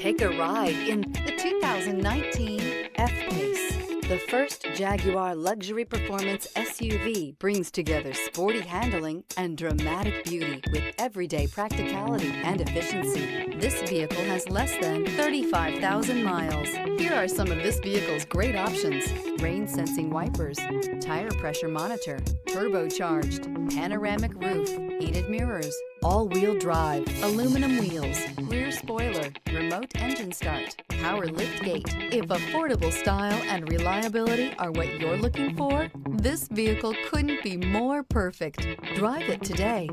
Take a ride in the 2019 F-PACE. The first Jaguar luxury performance SUV brings together sporty handling and dramatic beauty with everyday practicality and efficiency. This vehicle has less than 35,000 miles. Here are some of this vehicle's great options: rain sensing wipers, tire pressure monitor, turbocharged, panoramic roof, heated mirrors, all-wheel drive, aluminum wheels, rear spoiler, remote engine start, power liftgate. If affordable style and reliability are what you're looking for, this vehicle couldn't be more perfect. Drive it today.